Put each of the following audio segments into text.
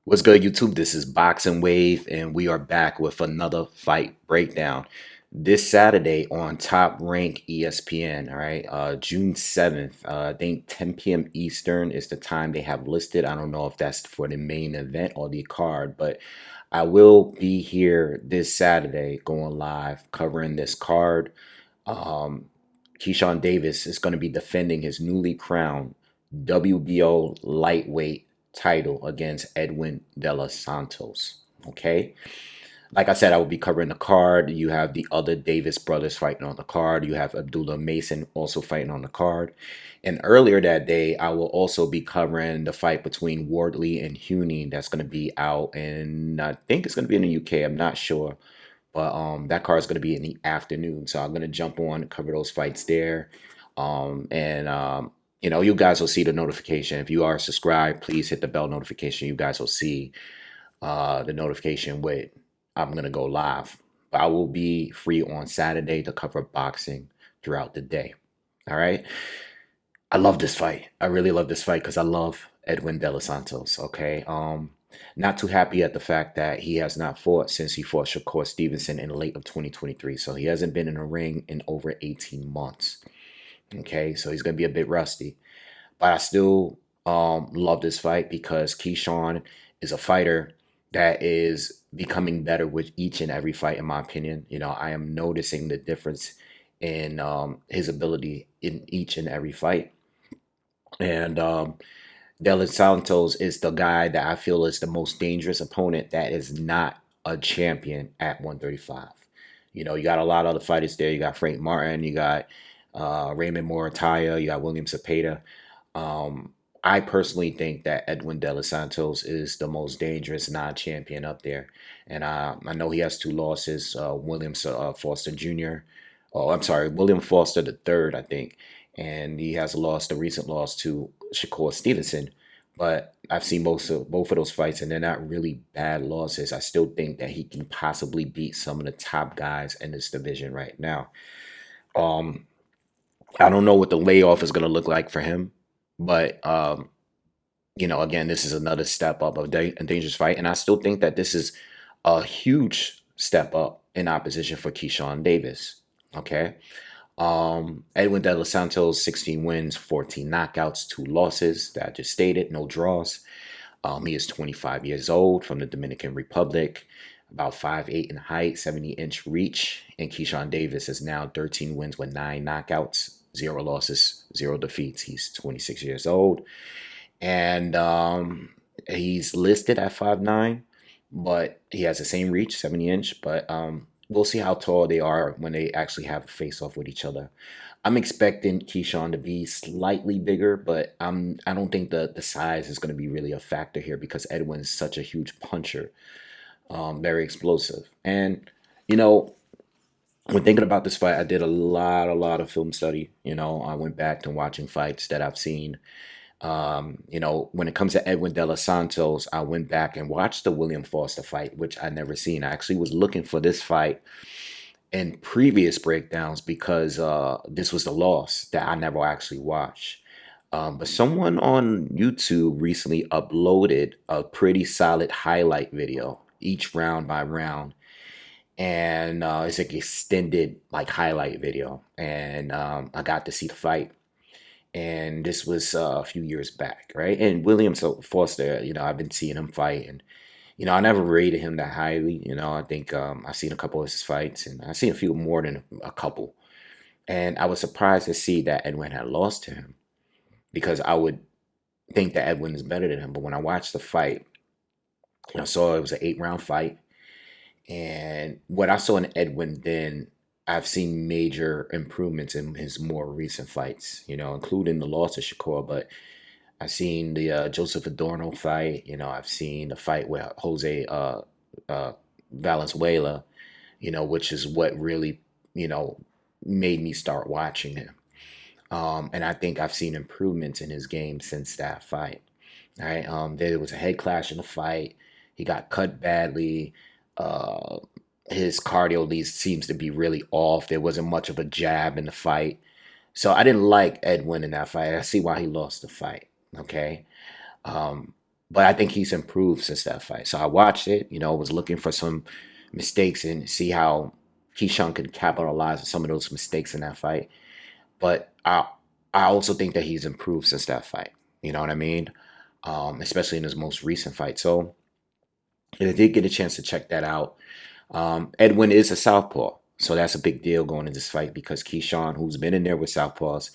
What's good, YouTube? This is Boxingwave, and we are back with another fight breakdown. This Saturday on Top Rank ESPN, all right, June 7th, I think 10 p.m. Eastern is the time they have listed. I don't know if that's for the main event or the card, but I will be here this Saturday going live covering this card. Um, Keyshawn Davis is going to be defending his newly crowned WBO lightweight title against Edwin de los Santos. Okay. Like I said, I will be covering the card. You have the other Davis brothers fighting on the card. You have Abdullah Mason also fighting on the card. And earlier that day, I will also be covering the fight between Wardley and Huning that's going to be out, and I think it's going to be in the UK. I'm not sure. But that card is going to be in the afternoon. So I'm going to jump on and cover those fights there. And you guys will see the notification. If you are subscribed, please hit the bell notification. You guys will see the notification with I'm going to go live. But I will be free on Saturday to cover boxing throughout the day. All right. I love this fight. I really love this fight because I love Edwin De Los Santos. Okay. Not too happy at the fact that he has not fought since he fought Shakur Stevenson in late of 2023. So he hasn't been in a ring in over 18 months. Okay, so he's gonna be a bit rusty. But I still love this fight because Keyshawn is a fighter that is becoming better with each and every fight, in my opinion. I am noticing the difference in his ability in each and every fight. And De Los Santos is the guy that I feel is the most dangerous opponent that is not a champion at 135. You got a lot of other fighters there. You got Frank Martin, you got Raymond Morataya, you got William Cepeda. I personally think that Edwin De Los Santos is the most dangerous non-champion up there. And I know he has two losses, William Foster Jr. Oh, I'm sorry, William Foster the third, I think. And he has lost the recent loss to Shakur Stevenson. But I've seen both of those fights, and they're not really bad losses. I still think that he can possibly beat some of the top guys in this division right now. Um, I don't know what the layoff is going to look like for him, but again, this is another step up of a dangerous fight, and I still think that this is a huge step up in opposition for Keyshawn Davis. Okay. Edwin De Los Santos, 16 wins, 14 knockouts, 2 losses that I just stated, no draws. He is 25 years old from the Dominican Republic, about 5'8" in height, 70-inch reach. And Keyshawn Davis is now 13 wins with 9 knockouts, 0 losses, 0 defeats. He's 26 years old. And he's listed at 5'9", but he has the same reach, 70-inch. But we'll see how tall they are when they actually have a face-off with each other. I'm expecting Keyshawn to be slightly bigger, but I don't think the size is going to be really a factor here because Edwin's such a huge puncher, very explosive. And you know, when thinking about this fight, I did a lot of film study. I went back to watching fights that I've seen. When it comes to Edwin De Los Santos, I went back and watched the William Foster fight, which I never seen. I actually was looking for this fight in previous breakdowns because this was the loss that I never actually watched. But someone on YouTube recently uploaded a pretty solid highlight video, each round by round, and it's like extended like highlight video, and I got to see the fight. And this was a few years back, right? And William Foster, I've been seeing him fight, and I never rated him that highly. I think I've seen a couple of his fights, and I've seen a few more than a couple. And I was surprised to see that Edwin had lost to him because I would think that Edwin is better than him. But when I watched the fight, I saw it was an 8-round fight, and what I saw in Edwin then, I've seen major improvements in his more recent fights, including the loss of Shakur. But I've seen the Joseph Adorno fight. I've seen the fight with Jose Valenzuela, which is what really, made me start watching him. And I think I've seen improvements in his game since that fight. All right. There was a head clash in the fight. He got cut badly. Uh, his cardio lead seems to be really off. There wasn't much of a jab in the fight. So I didn't like Edwin in that fight. I see why he lost the fight. Okay. Um, but I think he's improved since that fight. So I watched it, was looking for some mistakes and see how Keyshawn could capitalize on some of those mistakes in that fight. But I also think that he's improved since that fight. You know what I mean? Especially in his most recent fight. So I did get a chance to check that out. Edwin is a southpaw, so that's a big deal going into this fight because Keyshawn, who's been in there with southpaws,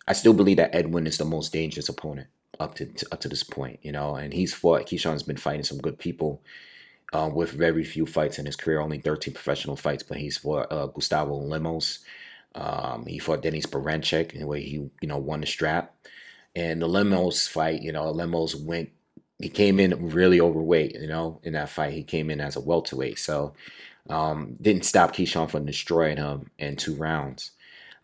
I still believe that Edwin is the most dangerous opponent up to this point. And he's fought. Keyshawn's been fighting some good people with very few fights in his career, only 13 professional fights, but he's fought Gustavo Lemos. He fought Denis Berancek, where he, won the strap. And the Lemos fight, Lemos he came in really overweight, in that fight. He came in as a welterweight. So didn't stop Keyshawn from destroying him in 2 rounds.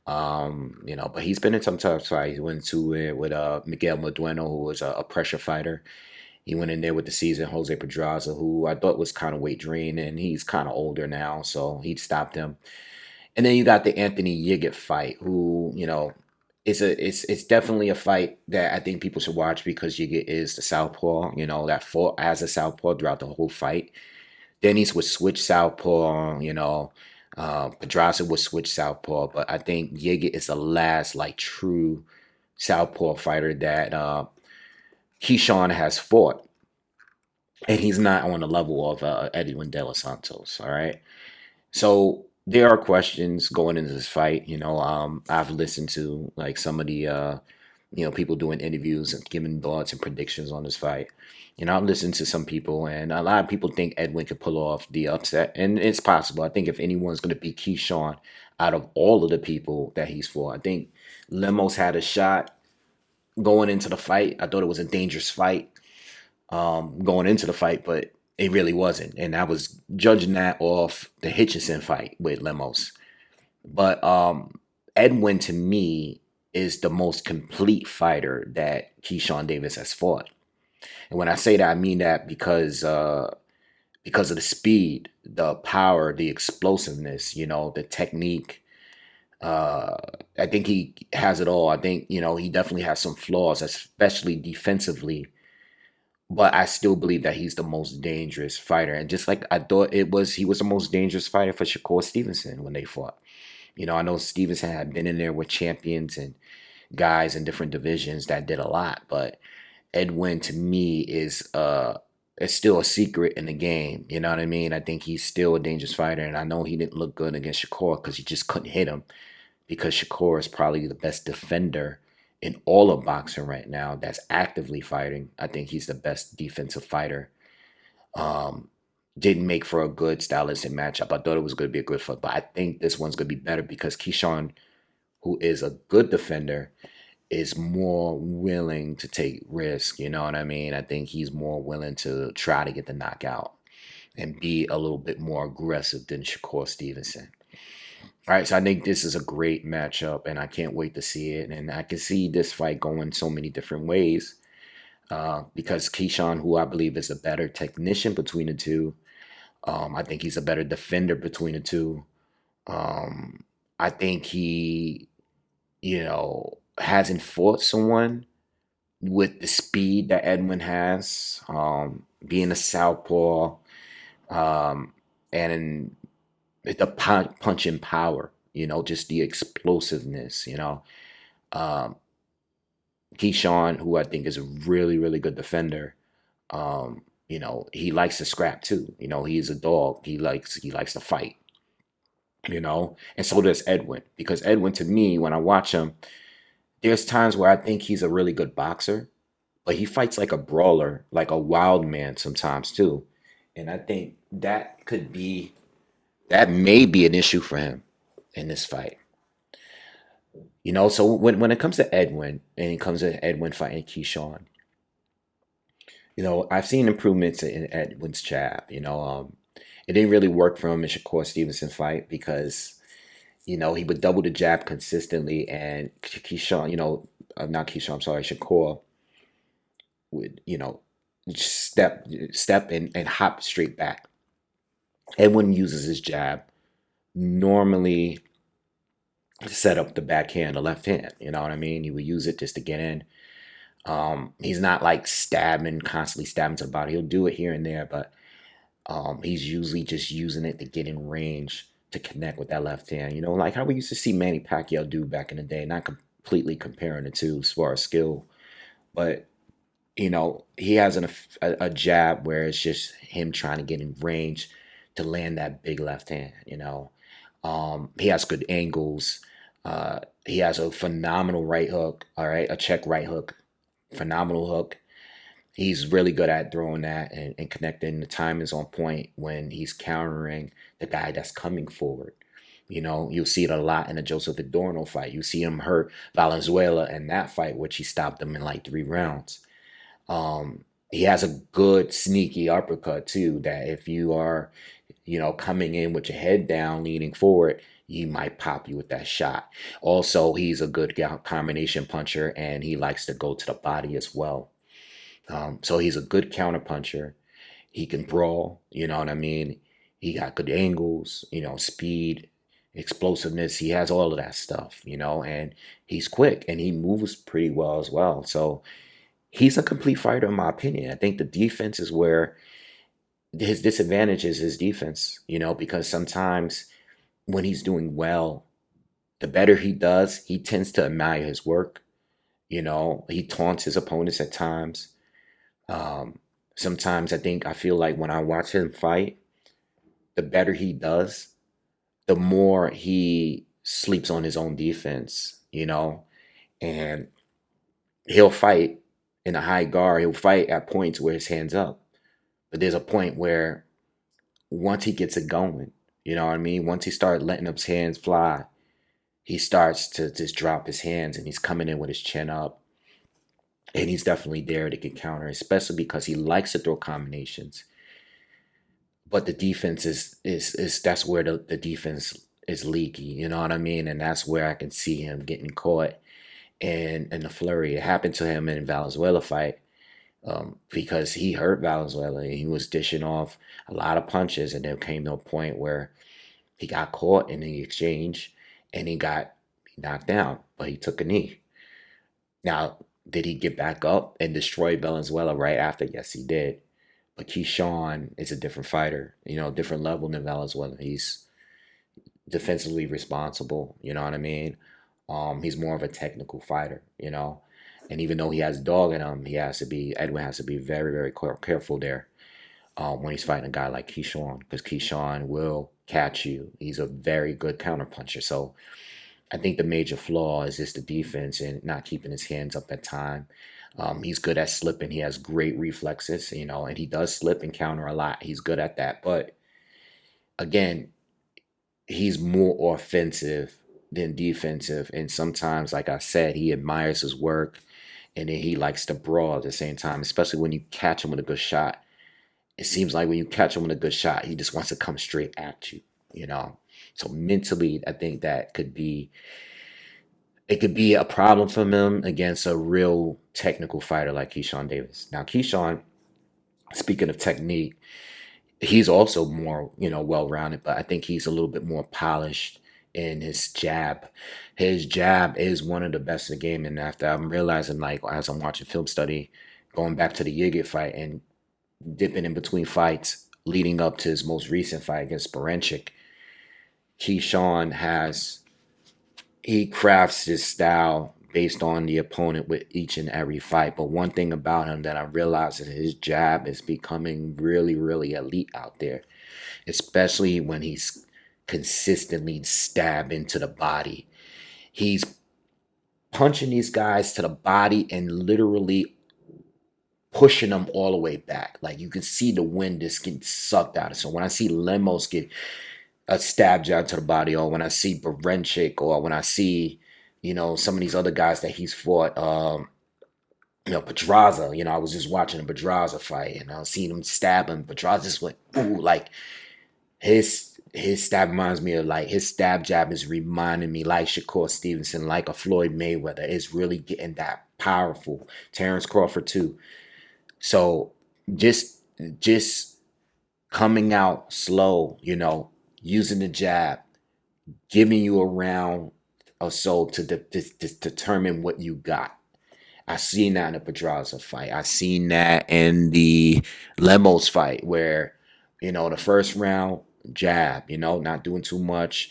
But he's been in some tough fights. He went to it with Miguel Medueno, who was a pressure fighter. He went in there with the seasoned Jose Pedraza, who I thought was kind of weight drained, and he's kind of older now, so he stopped him. And then you got the Anthony Yiggett fight, who it's definitely a fight that I think people should watch because Yiggett is the southpaw, that fought as a southpaw throughout the whole fight. Dennis would switch southpaw, Pedraza would switch southpaw, but I think Yiggett is the last like true southpaw fighter that Keyshawn has fought, and he's not on the level of Edwin De Los Santos. All right, so there are questions going into this fight. I've listened to like some of the people doing interviews and giving thoughts and predictions on this fight. I've listened to some people, and a lot of people think Edwin could pull off the upset, and it's possible. I think if anyone's going to beat Keyshawn out of all of the people that he's fought, I think Lemos had a shot going into the fight. I thought it was a dangerous fight going into the fight, but it really wasn't. And I was judging that off the Hitchison fight with Lemos. But Edwin, to me, is the most complete fighter that Keyshawn Davis has fought. And when I say that, I mean that because of the speed, the power, the explosiveness, the technique. I think he has it all. I think, he definitely has some flaws, especially defensively. But I still believe that he's the most dangerous fighter. And just like I thought he was the most dangerous fighter for Shakur Stevenson when they fought. I know Stevenson had been in there with champions and guys in different divisions that did a lot, but Edwin to me is still a secret in the game. You know what I mean? I think he's still a dangerous fighter, and I know he didn't look good against Shakur because he just couldn't hit him because Shakur is probably the best defender in all of boxing right now that's actively fighting. I think he's the best defensive fighter. Didn't make for a good stylistic matchup. I thought it was going to be a good fight, but I think this one's going to be better because Keyshawn, who is a good defender, is more willing to take risk. You know what I mean? I think he's more willing to try to get the knockout and be a little bit more aggressive than Shakur Stevenson. All right, so I think this is a great matchup, and I can't wait to see it. And I can see this fight going so many different ways because Keyshawn, who I believe is a better technician between the two, I think he's a better defender between the two. I think he, hasn't fought someone with the speed that Edwin has, being a southpaw, and the punching power, just the explosiveness, Um, Keyshawn, who I think is a really, really good defender, he likes to scrap too. He's a dog. He likes to fight, and so does Edwin. Because Edwin, to me, when I watch him, there's times where I think he's a really good boxer, but he fights like a brawler, like a wild man sometimes too. And I think that may be an issue for him in this fight. So when it comes to Edwin and it comes to Edwin fighting Keyshawn, I've seen improvements in Edwin's jab. It didn't really work for him in Shakur Stevenson fight because he would double the jab consistently, and Keyshawn, not Keyshawn, I'm sorry, Shakur would, step and hop straight back. Edwin uses his jab normally to set up the backhand, the left hand. You know what I mean? He would use it just to get in. He's not like stabbing, constantly stabbing to the body. He'll do it here and there, but he's usually just using it to get in range to connect with that left hand. Like how we used to see Manny Pacquiao do back in the day. Not completely comparing the two as far as skill, but he has a jab where it's just him trying to get in range to land that big left hand. He has good angles. He has a phenomenal right hook. All right, a check right hook, phenomenal hook. He's really good at throwing that and connecting. The time is on point when he's countering the guy that's coming forward. You'll see it a lot in the Joseph Adorno fight. You see him hurt Valenzuela in that fight, which he stopped him in like 3 rounds. He has a good sneaky uppercut too, that if you are, coming in with your head down, leaning forward, he might pop you with that shot. Also, he's a good combination puncher and he likes to go to the body as well. So he's a good counter puncher. He can brawl, you know what I mean? He got good angles, speed, explosiveness. He has all of that stuff, and he's quick and he moves pretty well as well. So he's a complete fighter, in my opinion. I think the defense is where his disadvantage is his defense, because sometimes when he's doing well, the better he does, he tends to admire his work. He taunts his opponents at times. Um, Sometimes I feel like when I watch him fight, the better he does, the more he sleeps on his own defense, and he'll fight in a high guard. He'll fight at points where his hands up. But there's a point where once he gets it going, you know what I mean? Once he starts letting his hands fly, he starts to just drop his hands and he's coming in with his chin up. And he's definitely there to get counter, especially because he likes to throw combinations. But the defense is that's where the defense is leaky, you know what I mean? And that's where I can see him getting caught in the flurry. It happened to him in Valenzuela fight, because he hurt Valenzuela and he was dishing off a lot of punches, and there came to a point where he got caught in the exchange and he got knocked down, but he took a knee. Now, did he get back up and destroy Valenzuela right after? Yes, he did. But Keyshawn is a different fighter, different level than Valenzuela. He's defensively responsible, you know what I mean? He's more of a technical fighter, And even though he has dog in him, Edwin has to be very, very careful there, when he's fighting a guy like Keyshawn, because Keyshawn will catch you. He's a very good counterpuncher. So I think the major flaw is just the defense and not keeping his hands up at time. He's good at slipping. He has great reflexes, and he does slip and counter a lot. He's good at that. But again, he's more offensive than defensive. And sometimes, like I said, he admires his work and then he likes to brawl at the same time, especially when you catch him with a good shot. It seems like when you catch him with a good shot, he just wants to come straight at you, you know. So mentally, I think that it could be a problem for him against a real technical fighter like Keyshawn Davis. Now, Keyshawn, speaking of technique, he's also more, well-rounded, but I think he's a little bit more polished in his jab. His jab is one of the best in the game, and after I'm realizing, like, as I'm watching film study, going back to the Yigit fight and dipping in between fights leading up to his most recent fight against Barenchik, Keyshawn he crafts his style based on the opponent with each and every fight. But one thing about him that I realized is his jab is becoming really, really elite out there, especially when he's consistently stabbed into the body. He's punching these guys to the body and literally pushing them all the way back. Like you can see the wind just getting sucked out of. So when I see Lemos get a stab jab to the body, or when I see Barenchik, or when I see, some of these other guys that he's fought, Pedraza, I was just watching a Pedraza fight and I was seeing him stab him. Pedraza just went, ooh, like his stab reminds me of, like, his stab jab is reminding me like Shakur Stevenson, like a Floyd Mayweather. It's really getting that powerful. Terrence Crawford too. So just coming out slow, using the jab, giving you a round or so to determine what you got. I seen that in the Pedraza fight. I seen that in the Lemos fight where, the first round jab, not doing too much,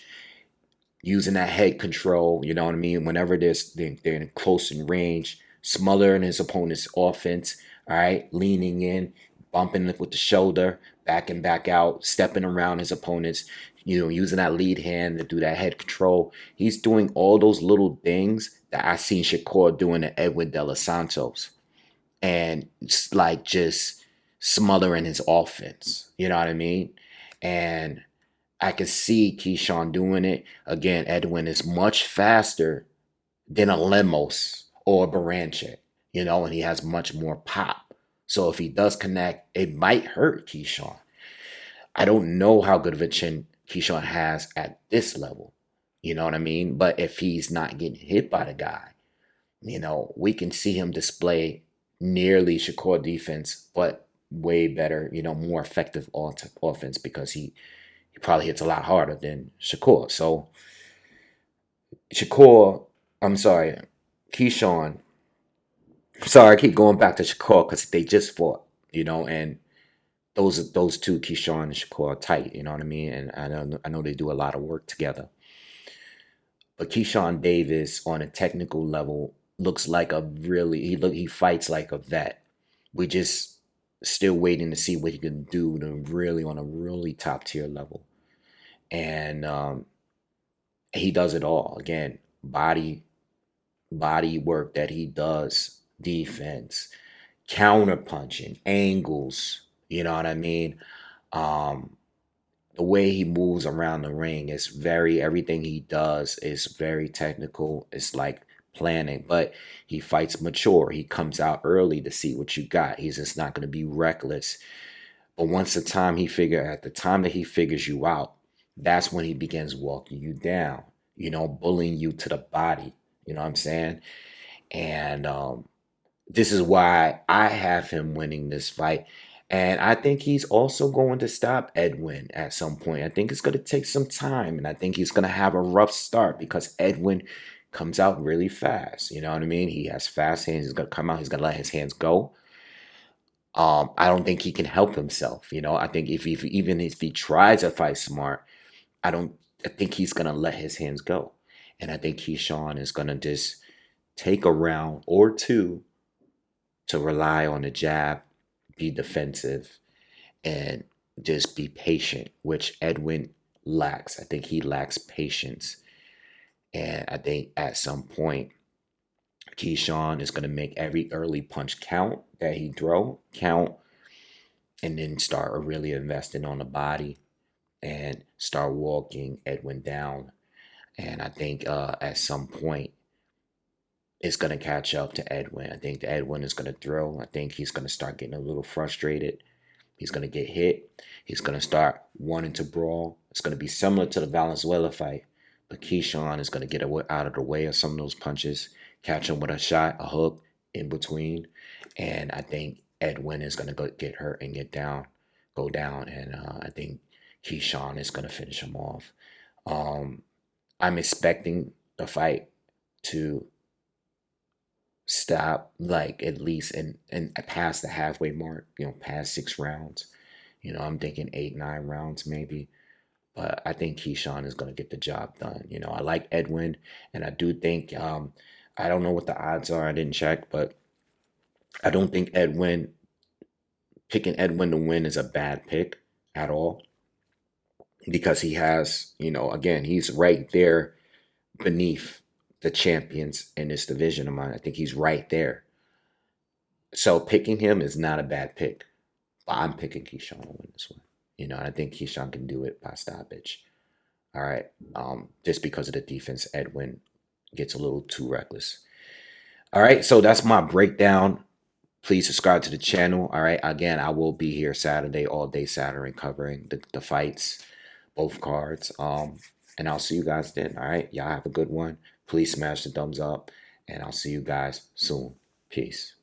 using that head control, you know what I mean? Whenever they're in close in range, smothering his opponent's offense, all right, leaning in, bumping it with the shoulder, back and back out, stepping around his opponents, using that lead hand to do that head control. He's doing all those little things that I seen Shakur doing to Edwin De Los Santos. And it's like just smothering his offense. You know what I mean? And I can see Keyshawn doing it. Again, Edwin is much faster than a Lemos or a Baranchik, and he has much more pop. So if he does connect, it might hurt Keyshawn. I don't know how good of a chin Keyshawn has at this level. You know what I mean? But if he's not getting hit by the guy, we can see him display nearly Shakur defense, but way better, more effective offense because he probably hits a lot harder than Shakur. So Shakur, I'm sorry, Keyshawn. Sorry, I keep going back to Shakur because they just fought, and those two, Keyshawn and Shakur, are tight. You know what I mean? And I know they do a lot of work together. But Keyshawn Davis, on a technical level, looks like he fights like a vet. We just still waiting to see what he can do on a really top tier level. And he does it all. Again, body work that he does, defense, counter punching, angles, you know what I mean? Um, the way he moves around the ring is everything he does is very technical. It's like planning, but he fights mature. He comes out early to see what you got. He's just not going to be reckless. But at the time that he figures you out, that's when he begins walking you down, bullying you to the body. You know what I'm saying? And this is why I have him winning this fight. And I think he's also going to stop Edwin at some point. I think it's going to take some time. And I think he's going to have a rough start because Edwin comes out really fast. You know what I mean? He has fast hands. He's going to come out. He's going to let his hands go. I don't think he can help himself. I think even if he tries to fight smart, I think he's going to let his hands go. And I think Keyshawn is going to just take a round or two to rely on the jab, be defensive, and just be patient, which Edwin lacks. I think he lacks patience. And I think at some point, Keyshawn is going to make every early punch count that he throw count, and then start really investing on the body and start walking Edwin down. And I think at some point, it's going to catch up to Edwin. I think Edwin is going to throw. I think he's going to start getting a little frustrated. He's going to get hit. He's going to start wanting to brawl. It's going to be similar to the Valenzuela fight. But Keyshawn is going to get out of the way of some of those punches, catch him with a shot, a hook in between. And I think Edwin is going to get hurt and go down. And I think Keyshawn is going to finish him off. I'm expecting the fight to stop like at least and past the halfway mark, past 6 rounds. I'm thinking 8, 9 rounds maybe. But I think Keyshawn is going to get the job done. I like Edwin, and I do think I don't know what the odds are. I didn't check, but I don't think picking Edwin to win is a bad pick at all because he has, again, he's right there beneath the champions in this division of mine. I think he's right there. So picking him is not a bad pick. But I'm picking Keyshawn to win this one. And I think Keyshawn can do it by stoppage. All right. Just because of the defense, Edwin gets a little too reckless. All right. So that's my breakdown. Please subscribe to the channel. All right. Again, I will be here Saturday, all day Saturday, covering the fights, both cards. And I'll see you guys then. All right. Y'all have a good one. Please smash the thumbs up. And I'll see you guys soon. Peace.